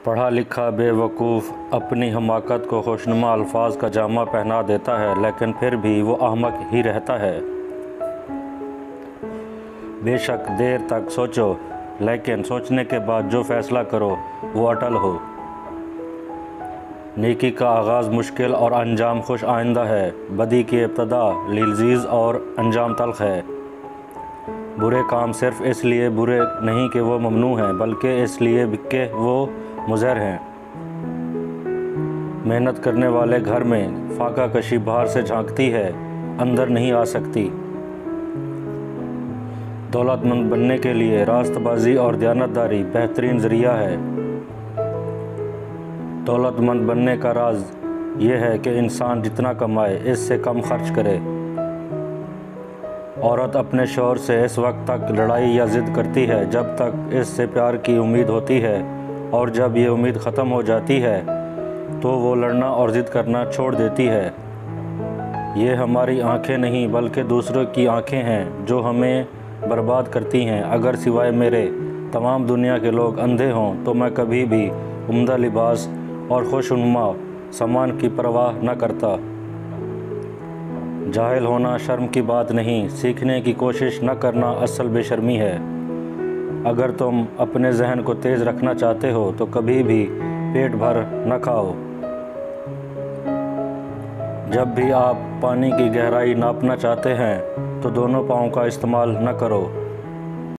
پڑھا لکھا بے وقوف اپنی حماقت کو خوشنما الفاظ کا جامہ پہنا دیتا ہے، لیکن پھر بھی وہ احمق ہی رہتا ہے۔ بے شک دیر تک سوچو، لیکن سوچنے کے بعد جو فیصلہ کرو وہ اٹل ہو۔ نیکی کا آغاز مشکل اور انجام خوش آئندہ ہے۔ بدی کی ابتدا لذیذ اور انجام تلخ ہے۔ برے کام صرف اس لیے برے نہیں کہ وہ ممنوع ہیں، بلکہ اس لیے کہ وہ مضر ہیں۔ محنت کرنے والے گھر میں فاقہ کشی باہر سے جھانکتی ہے، اندر نہیں آ سکتی۔ دولت مند بننے کے لیے راست بازی اور دیانتداری بہترین ذریعہ ہے۔ دولت مند بننے کا راز یہ ہے کہ انسان جتنا کمائے اس سے کم خرچ کرے۔ عورت اپنے شوہر سے اس وقت تک لڑائی یا ضد کرتی ہے جب تک اس سے پیار کی امید ہوتی ہے، اور جب یہ امید ختم ہو جاتی ہے تو وہ لڑنا اور ضد کرنا چھوڑ دیتی ہے۔ یہ ہماری آنکھیں نہیں بلکہ دوسروں کی آنکھیں ہیں جو ہمیں برباد کرتی ہیں۔ اگر سوائے میرے تمام دنیا کے لوگ اندھے ہوں تو میں کبھی بھی عمدہ لباس اور خوشنما سامان کی پرواہ نہ کرتا۔ جاہل ہونا شرم کی بات نہیں، سیکھنے کی کوشش نہ کرنا اصل بے شرمی ہے۔ اگر تم اپنے ذہن کو تیز رکھنا چاہتے ہو تو کبھی بھی پیٹ بھر نہ کھاؤ۔ جب بھی آپ پانی کی گہرائی ناپنا چاہتے ہیں تو دونوں پاؤں کا استعمال نہ کرو۔